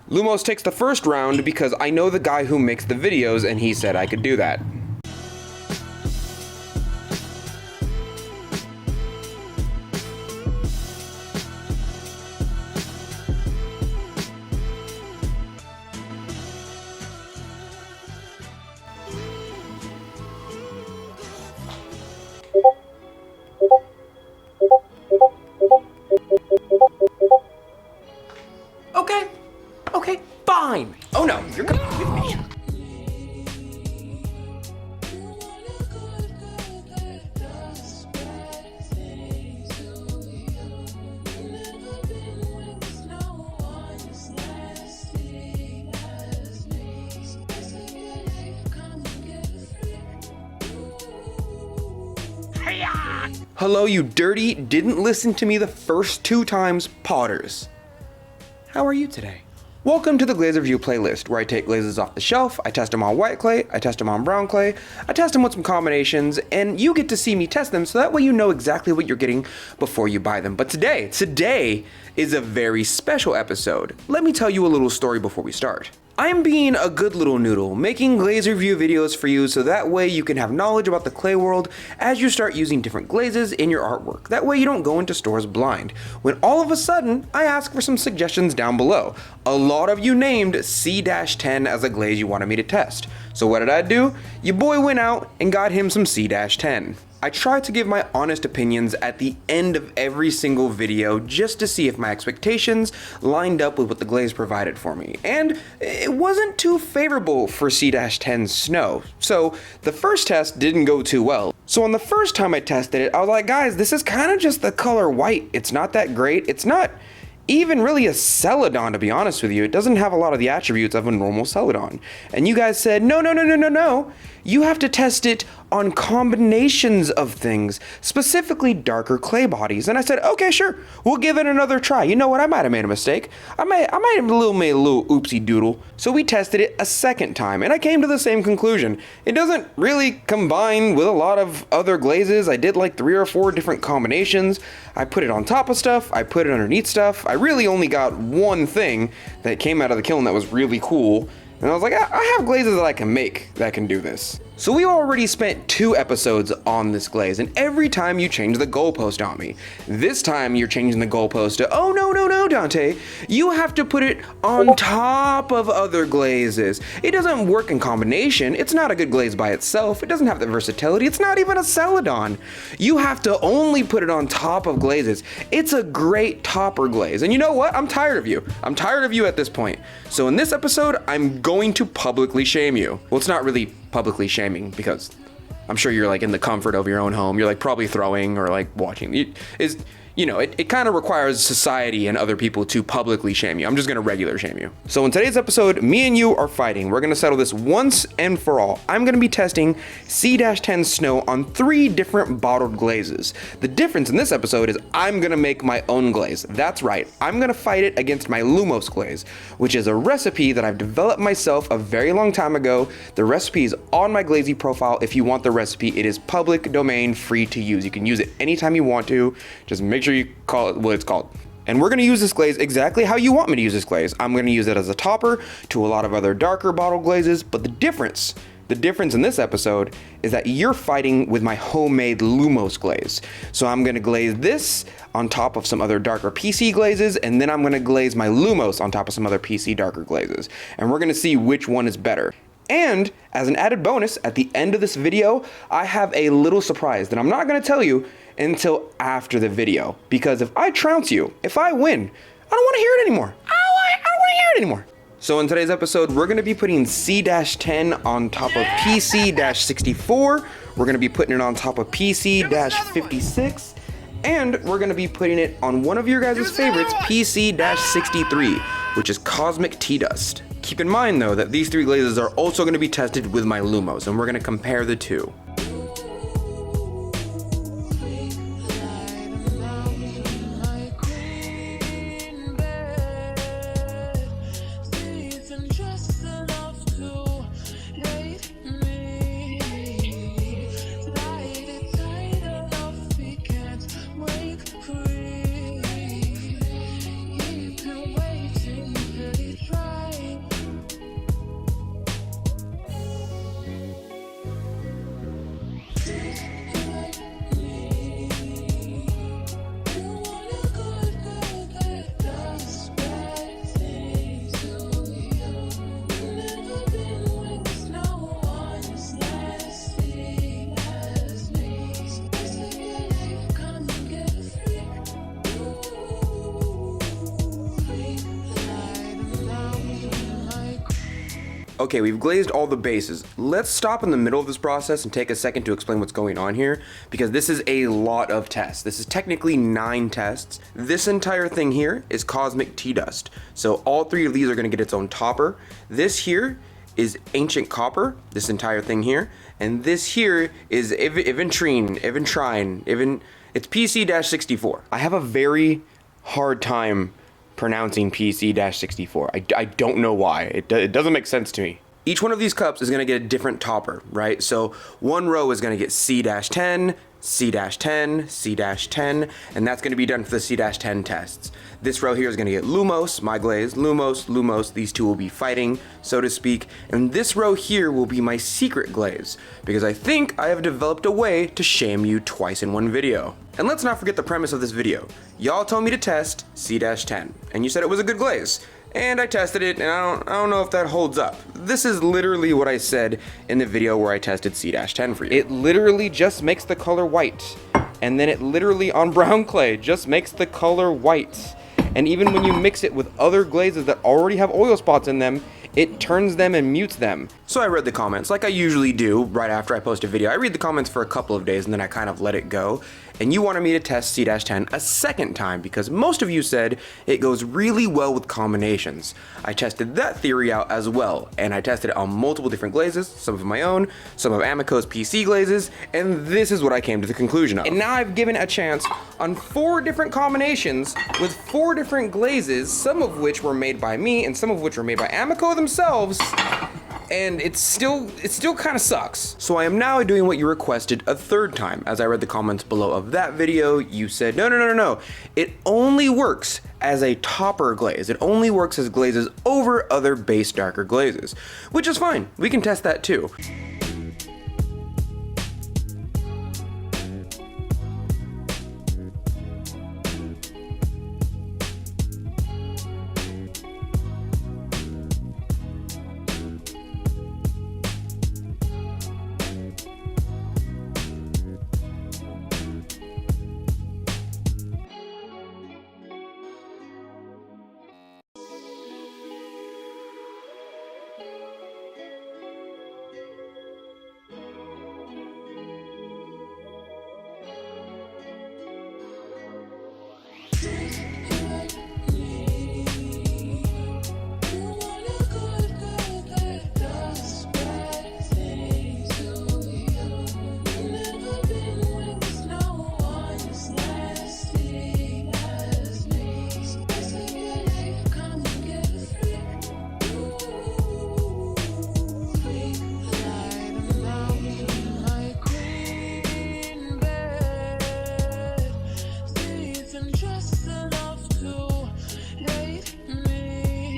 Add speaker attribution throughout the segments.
Speaker 1: Lumos takes the first round because I know the guy who makes the videos and he said I could do that. Okay, fine. Oh no, you're coming with me. Hello, you dirty, didn't listen to me the first 2 times potters. How are you today? Welcome to the Glaze Review playlist, where I take glazes off the shelf, I test them on white clay, I test them on brown clay, I test them with some combinations, and you get to see me test them so that way you know exactly what you're getting before you buy them. But today is a very special episode. Let me tell you a little story before we start. I am being a good little noodle, making glaze review videos for you so that way you can have knowledge about the clay world as you start using different glazes in your artwork. That way you don't go into stores blind. When all of a sudden, I ask for some suggestions down below. A lot of you named C10 as a glaze you wanted me to test. So what did I do? Your boy went out and got him some C10. I try to give my honest opinions at the end of every single video just to see if my expectations lined up with what the glaze provided for me. And it wasn't too favorable for C10's snow. So the first test didn't go too well. So on the first time I tested it, I was like, guys, this is kind of just the color white. It's not that great. It's not even really a Celadon, to be honest with you. It doesn't have a lot of the attributes of a normal Celadon. And you guys said, no. You have to test it on combinations of things, specifically darker clay bodies. And I said, okay, sure, we'll give it another try. You know what? I might have made a mistake. I might have made a little oopsie doodle. So we tested it a second time, and I came to the same conclusion. It doesn't really combine with a lot of other glazes. I did like 3 or 4 different combinations. I put it on top of stuff. I put it underneath stuff. I really only got one thing that came out of the kiln that was really cool. And I was like, I have glazes that I can make that can do this. So we already spent 2 episodes on this glaze, and every time you change the goalpost on me. This time you're changing the goalpost to, oh no, Donte, you have to put it on top of other glazes. It doesn't work in combination. It's not a good glaze by itself. It doesn't have the versatility. It's not even a Celadon. You have to only put it on top of glazes. It's a great topper glaze. And you know what? I'm tired of you. I'm tired of you at this point. So in this episode, I'm going to publicly shame you. Well, it's not really publicly shaming because I'm sure you're like in the comfort of your own home. You're like probably throwing or like watching. It kind of requires society and other people to publicly shame you. I'm just going to regular shame you. So in today's episode, me and you are fighting. We're going to settle this once and for all. I'm going to be testing C10 snow on 3 different bottled glazes. The difference in this episode is I'm going to make my own glaze. That's right. I'm going to fight it against my Lumos glaze, which is a recipe that I've developed myself a very long time ago. The recipe is on my Glazy profile. If you want the recipe, it is public domain, free to use. You can use it anytime you want to. Just make sure you call it what it's called. And we're going to use this glaze exactly how you want me to use this glaze. I'm going to use it as a topper to a lot of other darker bottle glazes, but the difference in this episode is that you're fighting with my homemade Lumos glaze. So I'm going to glaze this on top of some other darker PC glazes, and then I'm going to glaze my Lumos on top of some other PC darker glazes. And we're going to see which one is better. And as an added bonus, at the end of this video, I have a little surprise that I'm not going to tell you until after the video. Because if I trounce you, if I win, I don't want to hear it anymore. I don't want to hear it anymore. So in today's episode, we're going to be putting C10 on top of PC-64. We're going to be putting it on top of PC-56. And we're going to be putting it on one of your guys' favorites, PC-63, which is Cosmic T Dust. Keep in mind though that these 3 glazes are also going to be tested with my Lumos, and we're going to compare the 2. Okay, we've glazed all the bases. Let's stop in the middle of this process and take a second to explain what's going on here, because this is a lot of tests. This is technically 9 tests. This entire thing here is Cosmic T Dust. So all 3 of these are gonna get its own topper. This here is Ancient Copper, this entire thing here. And this here is Eventrine, it's PC-64. I have a very hard time pronouncing PC-64. I don't know why. It doesn't make sense to me. Each one of these cups is gonna get a different topper, right? So one row is gonna get C-10, C-10, C-10, and that's gonna be done for the C-10 tests. This row here is gonna get Lumos, my glaze, Lumos, Lumos, these two will be fighting, so to speak, and this row here will be my secret glaze, because I think I have developed a way to shame you twice in one video. And let's not forget the premise of this video. Y'all told me to test C-10, and you said it was a good glaze. And I tested it, and I don't know if that holds up. This is literally what I said in the video where I tested C-10 for you. It literally just makes the color white. And then it literally, on brown clay, just makes the color white. And even when you mix it with other glazes that already have oil spots in them, it turns them and mutes them. So I read the comments, like I usually do right after I post a video. I read the comments for a couple of days and then I kind of let it go. And you wanted me to test C-10 a second time because most of you said it goes really well with combinations. I tested that theory out as well, and I tested it on multiple different glazes, some of my own, some of Amoco's PC glazes, and this is what I came to the conclusion of. And now I've given a chance on 4 different combinations with 4 different glazes, some of which were made by me and some of which were made by Amoco themselves. And it still kind of sucks. So I am now doing what you requested a 3rd time. As I read the comments below of that video, you said, no. It only works as a topper glaze. It only works as glazes over other base darker glazes, which is fine. We can test that too.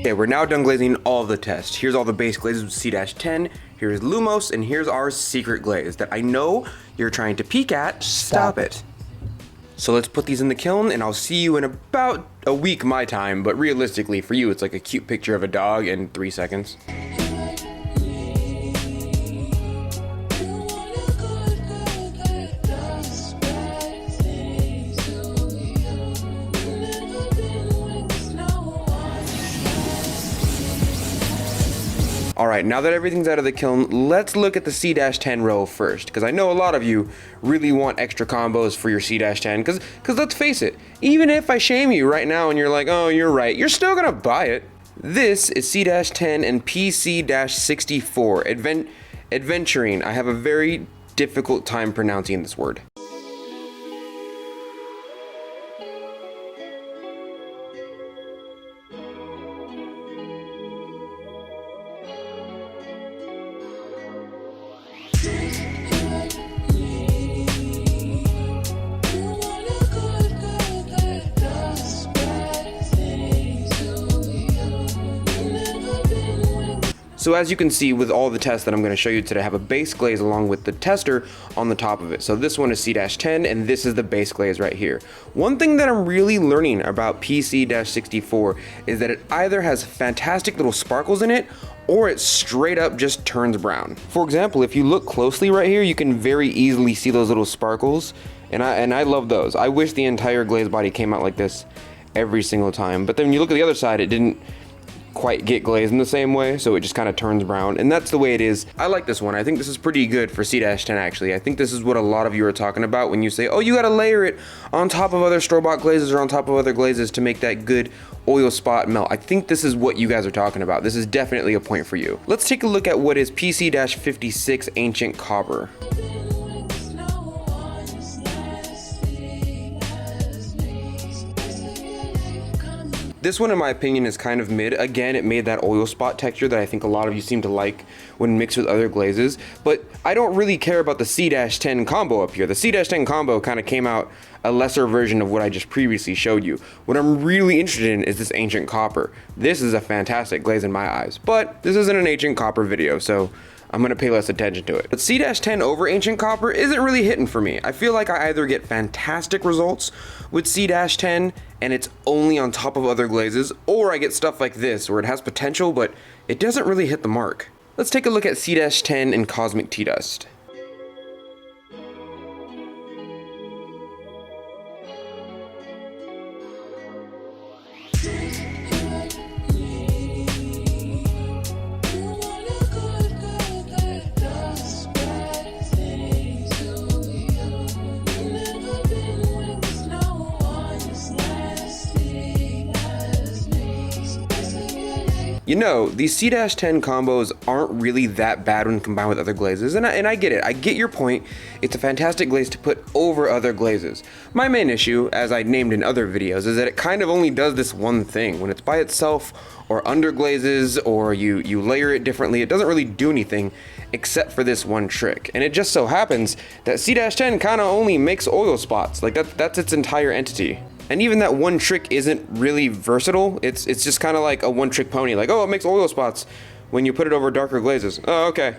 Speaker 1: Okay, we're now done glazing all of the tests. Here's all the base glazes with C-10, here's Lumos, and here's our secret glaze that I know you're trying to peek at. Stop it. So let's put these in the kiln, and I'll see you in about a week my time, but realistically for you it's like a cute picture of a dog in 3 seconds. Alright, now that everything's out of the kiln, let's look at the C-10 row first, because I know a lot of you really want extra combos for your C-10, because let's face it, even if I shame you right now and you're like, oh, you're right, you're still gonna buy it. This is C-10 and PC-64, Adventuring. I have a very difficult time pronouncing this word. So as you can see with all the tests that I'm going to show you today, I have a base glaze along with the tester on the top of it. So this one is C-10 and this is the base glaze right here. One thing that I'm really learning about PC-64 is that it either has fantastic little sparkles in it or it straight up just turns brown. For example, if you look closely right here, you can very easily see those little sparkles, and I love those. I wish the entire glaze body came out like this every single time. But then when you look at the other side, it didn't. quite get glazed in the same way, so it just kind of turns brown, and that's the way it is. I like this one. I think this is pretty good for C-10 actually. I think this is what a lot of you are talking about when you say, oh, you gotta layer it on top of other store-bought glazes or on top of other glazes to make that good oil spot melt. I think this is what you guys are talking about. This is definitely a point for you. Let's take a look at what is PC-56 Ancient Copper. This one, in my opinion, is kind of mid. Again, it made that oil spot texture that I think a lot of you seem to like when mixed with other glazes, but I don't really care about the C-10 combo up here. The C-10 combo kind of came out a lesser version of what I just previously showed you. What I'm really interested in is this Ancient Copper. This is a fantastic glaze in my eyes, but this isn't an Ancient Copper video, so I'm gonna pay less attention to it. But C-10 over Ancient Copper isn't really hitting for me. I feel like I either get fantastic results with C-10 and it's only on top of other glazes, or I get stuff like this where it has potential but it doesn't really hit the mark. Let's take a look at C-10 and Cosmic T Dust. You know, these C-10 combos aren't really that bad when combined with other glazes, and I get it. I get your point. It's a fantastic glaze to put over other glazes. My main issue, as I named in other videos, is that it kind of only does this one thing. When it's by itself, or under glazes, or you layer it differently, it doesn't really do anything except for this one trick. And it just so happens that C-10 kind of only makes oil spots. Like that's its entire entity. And even that one trick isn't really versatile. It's just kind of like a one-trick pony. Like, oh, it makes oil spots when you put it over darker glazes. Oh, okay.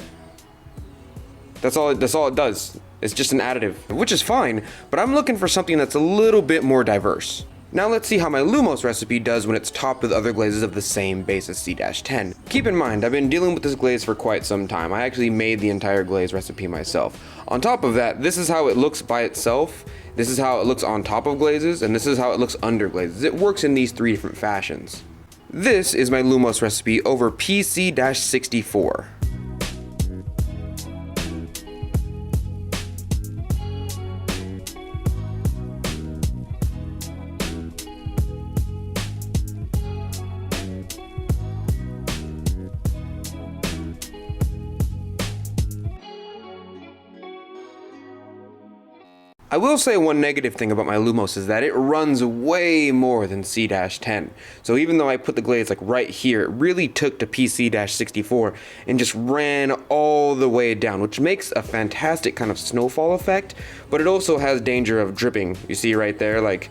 Speaker 1: That's all it does. It's just an additive, which is fine, but I'm looking for something that's a little bit more diverse. Now let's see how my Lumos recipe does when it's topped with other glazes of the same base as C-10. Keep in mind, I've been dealing with this glaze for quite some time. I actually made the entire glaze recipe myself. On top of that, this is how it looks by itself, this is how it looks on top of glazes, and this is how it looks under glazes. It works in these three different fashions. This is my Lumos recipe over PC-64. I will say one negative thing about my Lumos is that it runs way more than C-10. So even though I put the glaze like right here, it really took to PC-64 and just ran all the way down, which makes a fantastic kind of snowfall effect, but it also has danger of dripping. You see right there, like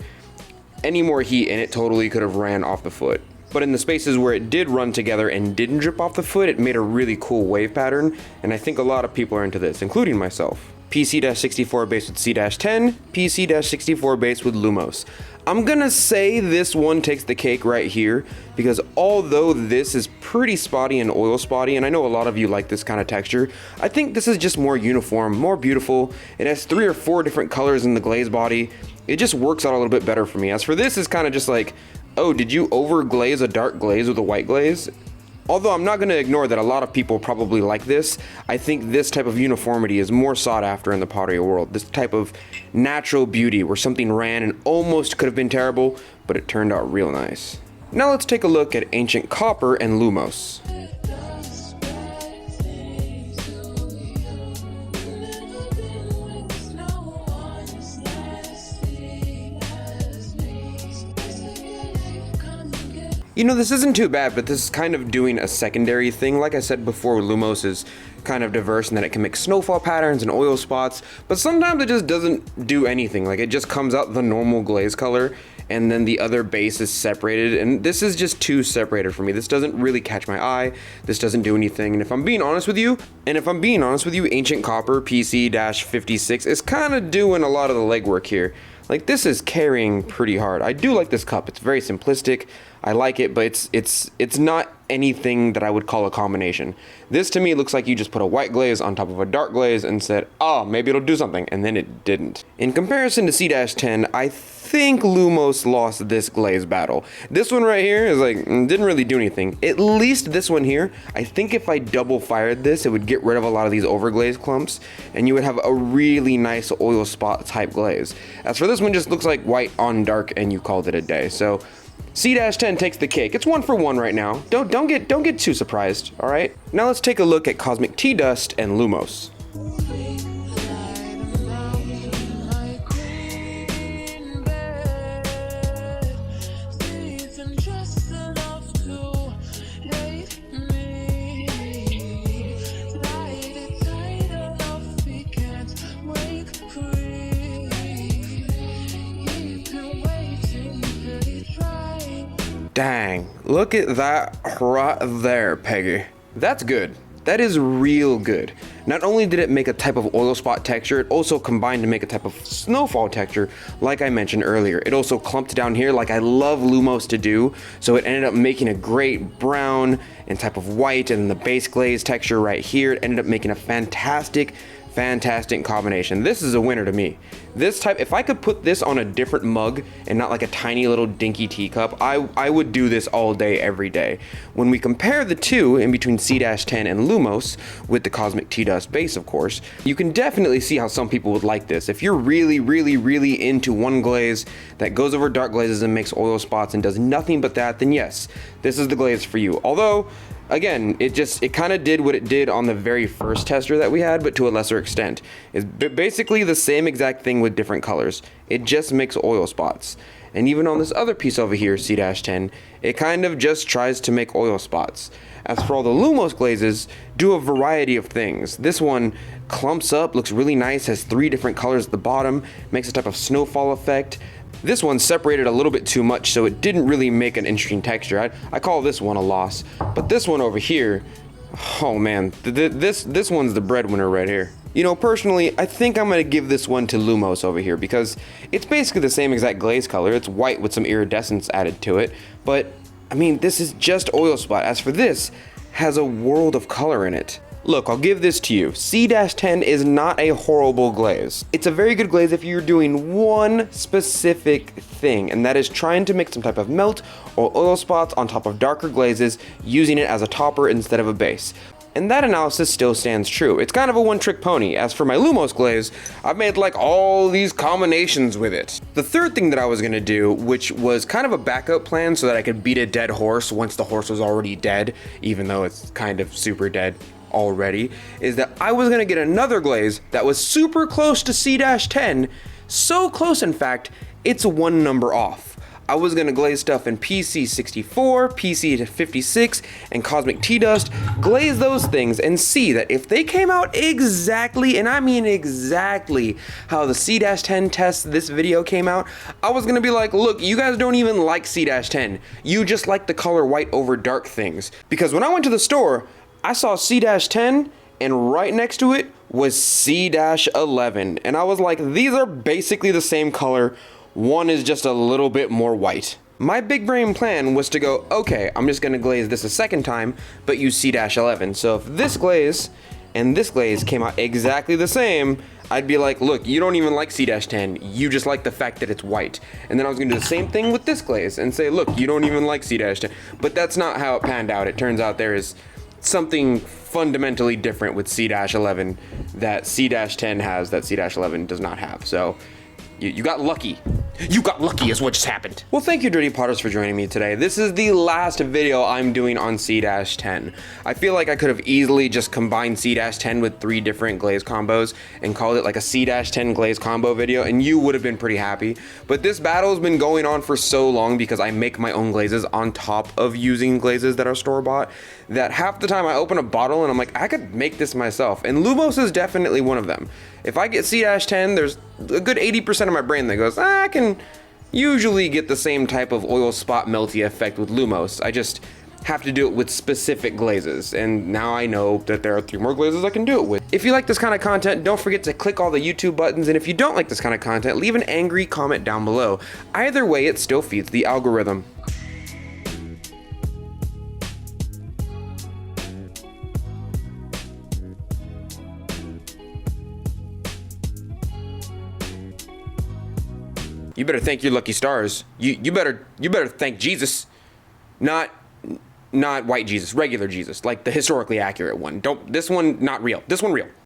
Speaker 1: any more heat and it totally could have ran off the foot. But in the spaces where it did run together and didn't drip off the foot, it made a really cool wave pattern, and I think a lot of people are into this, including myself. PC-64 base with C-10, PC-64 base with Lumos. I'm gonna say this one takes the cake right here, because although this is pretty spotty and oil spotty, and I know a lot of you like this kind of texture, I think this is just more uniform, more beautiful. It has 3 or 4 different colors in the glaze body. It just works out a little bit better for me. As for this, it's kind of just like, oh, did you over glaze a dark glaze with a white glaze? Although I'm not going to ignore that a lot of people probably like this, I think this type of uniformity is more sought after in the pottery world. This type of natural beauty where something ran and almost could have been terrible, but it turned out real nice. Now let's take a look at Ancient Copper and Lumos. You know, this isn't too bad, but this is kind of doing a secondary thing. Like I said before, Lumos is kind of diverse in that it can make snowfall patterns and oil spots, but sometimes it just doesn't do anything. Like, it just comes out the normal glaze color, and then the other base is separated, and this is just too separated for me. This doesn't really catch my eye. This doesn't do anything, and if I'm being honest with you, Ancient Copper PC-56 is kind of doing a lot of the legwork here. Like, this is carrying pretty hard. I do like this cup. It's very simplistic. I like it, but it's not anything that I would call a combination. This to me looks like you just put a white glaze on top of a dark glaze and said, oh, maybe it'll do something, and then it didn't. In comparison to C10, I think Lumos lost this glaze battle. This one right here is like, didn't really do anything. At least this one here, I think if I double fired this, it would get rid of a lot of these overglaze clumps, and you would have a really nice oil spot type glaze. As for this one, just looks like white on dark, and you called it a day. So C10 takes the cake. It's 1 for 1 right now. Don't get too surprised, all right? Now let's take a look at Cosmic T Dust and Lumos. Dang, look at that right there, Peggy. That's good. That is real good. Not only did it make a type of oil spot texture, it also combined to make a type of snowfall texture, like I mentioned earlier. It also clumped down here like I love Lumos to do, so it ended up making a great brown and type of white, and the base glaze texture right here, it ended up making a fantastic combination. This is a winner to me. This type, if I could put this on a different mug and not like a tiny little dinky teacup, I would do this all day, every day. When we compare the two in between C10 and Lumos, with the Cosmic T Dust base, of course, you can definitely see how some people would like this. If you're really into one glaze that goes over dark glazes and makes oil spots and does nothing but that, then yes, this is the glaze for you. Although, again, it kind of did what it did on the very first tester that we had, but to a lesser extent. It's basically the same exact thing with different colors. It just makes oil spots. And even on this other piece over here, C10, it kind of just tries to make oil spots. As for all the Lumos glazes, do a variety of things. This one clumps up, looks really nice, has 3 different colors at the bottom, makes a type of snowfall effect. This one separated a little bit too much, so it didn't really make an interesting texture. I call this one a loss. But this one over here, oh man, this one's the breadwinner right here. You know, personally, I think I'm going to give this one to Lumos over here because it's basically the same exact glaze color. It's white with some iridescence added to it. But, I mean, this is just oil spot. As for this, has a world of color in it. Look, I'll give this to you. C10 is not a horrible glaze. It's a very good glaze if you're doing one specific thing, and that is trying to make some type of melt or oil spots on top of darker glazes, using it as a topper instead of a base. And that analysis still stands true. It's kind of a one-trick pony. As for my Lumos glaze, I've made like all these combinations with it. The third thing that I was gonna do, which was kind of a backup plan so that I could beat a dead horse once the horse was already dead, even though it's kind of super dead already, is that I was gonna get another glaze that was super close to C10, so close in fact, it's 1 number off. I was gonna glaze stuff in PC64, PC56, and Cosmic T Dust, glaze those things and see that if they came out exactly, and I mean exactly, how the C10 test this video came out, I was gonna be like, look, you guys don't even like C10, you just like the color white over dark things. Because when I went to the store, I saw C10, and right next to it was C-11, and I was like, these are basically the same color, one is just a little bit more white. My big brain plan was to go, okay, I'm just gonna glaze this a second time, but use C-11. So if this glaze and this glaze came out exactly the same, I'd be like, look, you don't even like C-10, you just like the fact that it's white. And then I was gonna do the same thing with this glaze and say, look, you don't even like C-10. But that's not how it panned out. It turns out there is something fundamentally different with C-11 that C-10 has that C-11 does not have. So you got lucky. You got lucky is what just happened. Well, thank you, Dirty Potters, for joining me today. This is the last video I'm doing on C-10. I feel like I could have easily just combined C-10 with 3 different glaze combos and called it like a C-10 glaze combo video, and you would have been pretty happy. But this battle has been going on for so long because I make my own glazes on top of using glazes that are store-bought, that half the time I open a bottle and I'm like, I could make this myself. And Lumos is definitely one of them. If I get C-10, there's a good 80% of my brain that goes, I can usually get the same type of oil spot melty effect with Lumos. I just have to do it with specific glazes, and now I know that there are 3 more glazes I can do it with. If you like this kind of content, don't forget to click all the YouTube buttons, and if you don't like this kind of content, leave an angry comment down below. Either way, it still feeds the algorithm. You better thank your lucky stars. You better thank Jesus, not white Jesus, regular Jesus, like the historically accurate one. Don't this one not real. This one real.